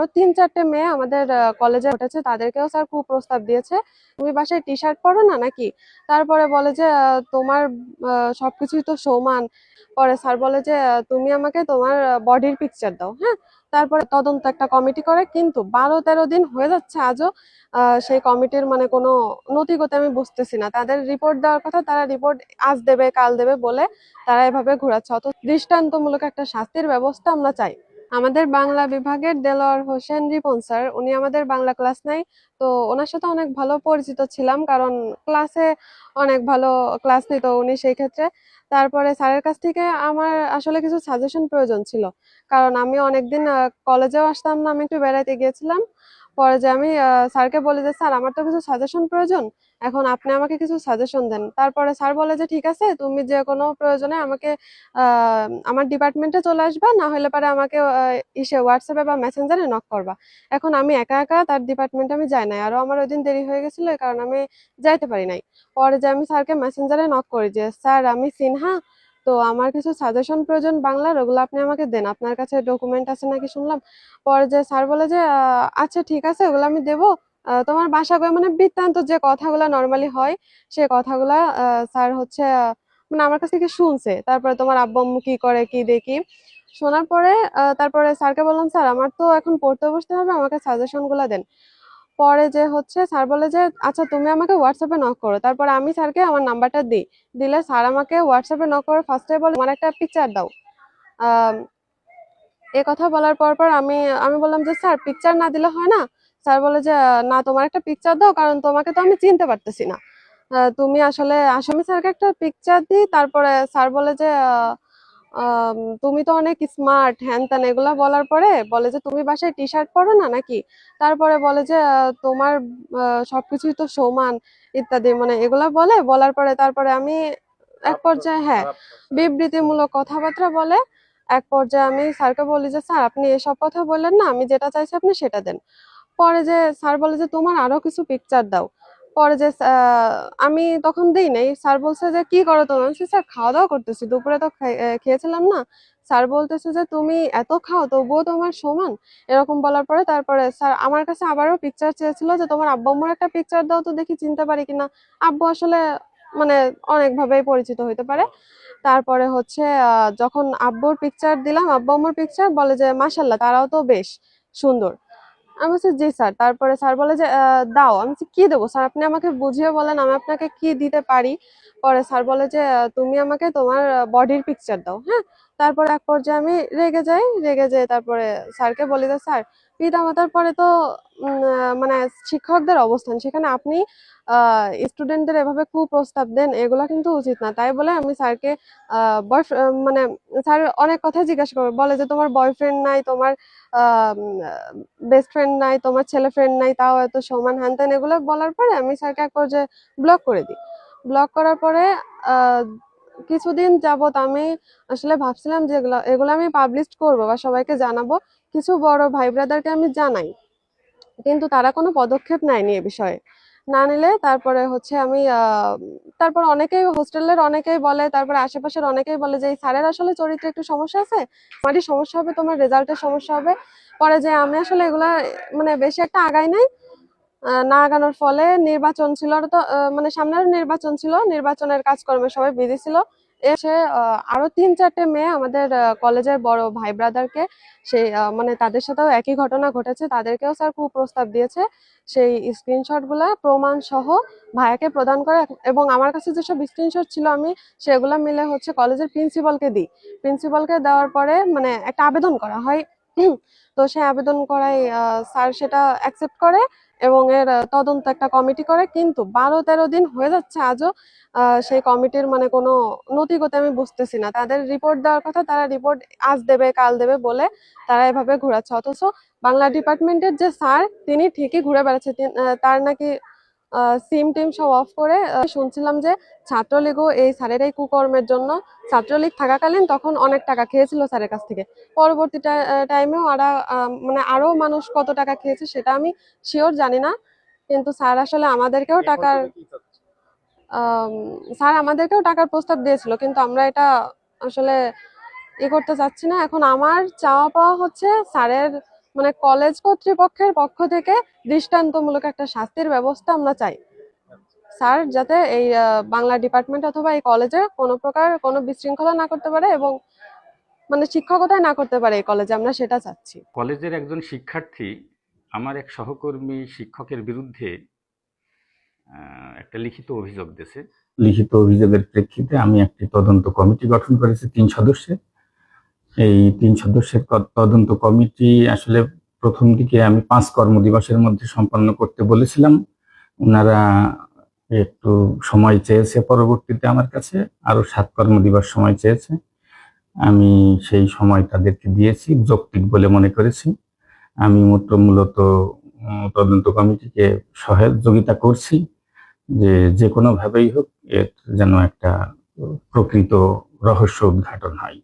আরো ৩-৪টে মেয়ে আমাদের কলেজে উঠেছে, তাদেরকেও স্যার কুপ্রস্তাব দিয়েছে, তুমি বাসায় টি শার্ট পরো না নাকি। তারপরে বলে যে তোমার সবকিছুই তো সমান। পরে স্যার বলে যে তুমি আমাকে তোমার বডির পিকচার দাও। হ্যাঁ, তারপরে তদন্ত একটা কমিটি করে, কিন্তু ১২-১৩ দিন হয়ে যাচ্ছে, আজও সেই কমিটির মানে কোনো নতিগতি আমি বুঝতেছি না। তাদের রিপোর্ট দেওয়ার কথা, তারা রিপোর্ট আজ দেবে কাল দেবে বলে তারা এভাবে ঘোরাচ্ছে। অত দৃষ্টান্তমূলক একটা শাস্তির ব্যবস্থা আমরা চাই। আমাদের বাংলা বিভাগের দেলোয়ার হোসেন রিপন স্যার, উনি আমাদের বাংলা ক্লাস নেয়। তো ওনার সাথে অনেক ভালো পরিচিত ছিলাম, কারণ ক্লাসে অনেক ভালো ক্লাস নিত উনি সেই ক্ষেত্রে। তারপরে স্যারের কাছ থেকে আমার আসলে কিছু সাজেশন প্রয়োজন ছিল, কারণ আমি অনেকদিন কলেজেও আসতাম না, আমি একটু বেড়াইতে গিয়েছিলাম। পরে যে আমি স্যারকে বলি যে স্যার আমার তো কিছু সাজেশন প্রয়োজন, এখন আপনি আমাকে কিছু সাজেশন দেন। তারপরে স্যার বলে যে ঠিক আছে, তুমি যে কোনো প্রয়োজনে আমাকে আমার ডিপার্টমেন্টে চলে আসবা, না হলে পারে আমাকে ইসে হোয়াটসঅ্যাপে বা মেসেঞ্জারে নক করবা। এখন আমি একা একা তার ডিপার্টমেন্টে আমি যাই নাই, আরো আমার ওই দিন দেরি হয়ে গেছিল, এই কারণে আমি যাইতে পারি নাই। পরে যে আমি স্যারকে মেসেঞ্জারে নক করি যে স্যার আমি সিনহা, তো আমার কিছু সাজেশন প্রয়োজন বাংলার, ওগুলো আপনি আমাকে দেন, আপনার কাছে ডকুমেন্ট আছে নাকি শুনলাম। পরে যে স্যার বলে যে আচ্ছা ঠিক আছে, ওগুলো আমি দেবো। তোমার বাসা কই, মানে বৃত্তান্ত যে কথাগুলো নর্মালি হয় সে কথাগুলা স্যার হচ্ছে মানে আমার কাছ থেকে শুনছে। তারপরে তোমার আব্বু আম্মু কি করে কি দেখি শোনার পরে তারপরে স্যারকে বললাম স্যার আমার তো এখন পড়তে বসতে হবে, আমাকে সাজেশন গুলা দেন। পরে যে হচ্ছে স্যার বলে যে আচ্ছা তুমি আমাকে হোয়াটসঅ্যাপে নক করো। তারপরে আমি স্যারকে আমার নাম্বারটা দিই, দিলে স্যার আমাকে হোয়াটসঅ্যাপে নক করে ফার্স্টে বলে আমার একটা পিকচার দাও। আহ এ কথা বলার পর আমি আমি বললাম যে স্যার পিকচার না দিলে হয় না। স্যার বলে যে না তোমার একটা পিকচার দাও, কারণ তোমাকে তো আমি চিনতে পারতেছি না, তুমি আসলে আসামি। স্যারকে একটা পিকচার দিই, তারপরে স্যার বলে যে তুমি তো অনেক স্মার্ট হ্যান ত্যান, এগুলা বলার পরে বলে যে তুমি বাসায় টি শার্ট পরো না নাকি। তারপরে বলে যে তোমার সবকিছুই তো সমান ইত্যাদি, মানে এগুলা বলার পরে তারপরে আমি এক পর্যায়ে হ্যাঁ বিবৃতিমূলক কথাবার্তা বলে। এক পর্যায়ে আমি স্যারকে বলি যে স্যার আপনি এসব কথা বললেন না, আমি যেটা চাইছি আপনি সেটা দেন। পরে যে স্যার বলে যে তোমার আরো কিছু পিকচার দাও। পরে যে আমি তখন দিই নাই। স্যার বলছে যে কি করো তুমি, আমি বলছি, স্যার খাওয়া দাওয়া করতেছি, দুপুরে তো খেয়েছিলাম না। স্যার বলতেছে যে তুমি এত খাও তবুও তোমার সমান, এরকম বলার পরে তারপরে স্যার আমার কাছে আবারও পিকচার চেয়েছিল যে তোমার আব্বু আম্মুর একটা পিকচার দাও তো দেখি চিনতে পারি কিনা। আব্বু আসলে মানে অনেক ভাবেই পরিচিত হইতে পারে। তারপরে হচ্ছে যখন আব্বুর পিকচার দিলাম, আব্বু আম্মুর পিকচার, বলে যে মাশাল্লাহ তারাও তো বেশ সুন্দর। আমি বলছি জি স্যার। তারপরে স্যার বলে যে দাও। আমি বলছি কি দেবো স্যার, আপনি আমাকে বুঝিয়ে বলেন আমি আপনাকে কি দিতে পারি। পরে স্যার বলে যে তুমি আমাকে তোমার বডির পিকচার দাও। হ্যাঁ, তারপর এক পর্যায়ে আমি রেগে যাই, রেগে যেয়ে তারপরে স্যারকে বলি যে স্যার পিতা মাতার পরে তো মানে শিক্ষকদের অবস্থান, সেখানে আপনি স্টুডেন্টদের এভাবে কুপ্রস্তাব দেন, এগুলা কিন্তু উচিত না। তাই বলে আমি স্যারকে মানে স্যার অনেক কথা জিজ্ঞাসা করে, বলে যে তোমার বয়ফ্রেন্ড নাই, তোমার বেস্ট ফ্রেন্ড নাই, তোমার ছেলে ফ্রেন্ড নাই, তাও এত সমান হ্যান ত্যান, এগুলো বলার পরে আমি স্যারকে এক পর্যায়ে ব্লক করে দিই। ব্লক করার পরে আহ কিছুদিন যাবত আমি আসলে ভাবছিলাম যে এগুলো এগুলো আমি পাবলিশ করবো বা সবাইকে জানাবো, কিছু বড় ভাই ব্রাদারকে আমি জানাই, কিন্তু তারা কোনো পদক্ষেপ নেয়নি এ বিষয়ে। না নিলে তারপরে হচ্ছে আমি তারপর অনেকেই হোস্টেলের অনেকেই বলে, তারপরে আশেপাশের অনেকেই বলে যে এই স্যারের আসলে চরিত্রে একটু সমস্যা আছে, তোমারই সমস্যা হবে, তোমার রেজাল্টের সমস্যা হবে। পরে যে আমি আসলে এগুলা মানে বেশি একটা আগাই নাই। না আগানোর ফলে নির্বাচন ছিল, আর তো মানে সামনের নির্বাচন ছিল, নির্বাচনের কাজকর্মে সবাই বিজি ছিল। এসে আরো ৩-৪টে মেয়ে আমাদের কলেজের বড় ভাই ব্রাদারকে সেই মানে তাদের সাথেও একই ঘটনা ঘটেছে, তাদেরকেও স্যার কুপ্রস্তাব দিয়েছে। সেই স্ক্রিনশট গুলা প্রমাণ সহ ভাইয়াকে প্রদান করে, এবং আমার কাছে যেসব স্ক্রিনশট ছিল আমি সেগুলা মিলে হচ্ছে কলেজের প্রিন্সিপালকে দিই। প্রিন্সিপালকে দেওয়ার পরে মানে একটা আবেদন করা হয়। তো সেই আবেদন করাই স্যার সেটা অ্যাকসেপ্ট করে, এবং এর তদন্ত একটা কমিটি করে, কিন্তু ১২-১৩ দিন হয়ে যাচ্ছে, আজও সেই কমিটির মানে কোনো নতিগতি আমি বুঝতেছি না। তাদের রিপোর্ট দেওয়ার কথা, তারা রিপোর্ট আজ দেবে কাল দেবে বলে তারা এভাবে ঘোরাচ্ছে। অথচ বাংলা ডিপার্টমেন্টের যে স্যার তিনি ঠিকই ঘুরে বেড়াচ্ছে, তার নাকি সিম টিম সব অফ করে। শুনছিলাম যে ছাত্রলীগও এই স্যারের এই কুকর্মের জন্য ছাত্রলীগ থাকাকালীন তখন অনেক টাকা খেয়েছিল স্যারের কাছ থেকে। পরবর্তী টাইমেও মানে আরো মানুষ কত টাকা খেয়েছে সেটা আমি শিওর জানি না, কিন্তু স্যার আসলে আমাদেরকেও টাকার আম, স্যার আমাদেরকেও টাকার প্রস্তাব দিয়েছিল, কিন্তু আমরা এটা আসলে করতে চাচ্ছি না। এখন আমার চাওয়া পাওয়া হচ্ছে স্যারের মানে কলেজ কর্তৃপক্ষের পক্ষ থেকে দৃষ্টান্তমূলক একটা শাস্তির ব্যবস্থা আমরা চাই। স্যার যাতে এই বাংলা ডিপার্টমেন্ট অথবা এই কলেজে কোনো প্রকার কোনো বিশৃঙ্খলা না করতে পারে এবং মানে শিক্ষকতাই না করতে পারে এই কলেজে, আমরা সেটা চাচ্ছি। কলেজের একজন শিক্ষার্থী আমার এক সহকর্মী শিক্ষকের বিরুদ্ধে একটা লিখিত অভিযোগ দিয়েছে। লিখিত অভিযোগের প্রেক্ষিতে আমি একটি তদন্ত কমিটি গঠন করেছি 3 সদস্যের। এই 3 সদস্যের তদন্ত কমিটি আসলে প্রথম দিকে আমি 5 কর্মদিবসের মধ্যে সম্পন্ন করতে বলেছিলাম। ওনারা একটু সময় চেয়েছে, পরবর্তীতে আমার কাছে আরো 7 কর্মদিবস সময় চেয়েছে। আমি সেই সময় তাদেরকে দিয়েছি, যৌক্তিক বলে মনে করেছি। আমি মূলত তদন্ত কমিটিকে সহযোগিতা করছি যে কোনোভাবেই হোক এর যেন একটা প্রকৃত রহস্য উদ্ঘাটন হয়।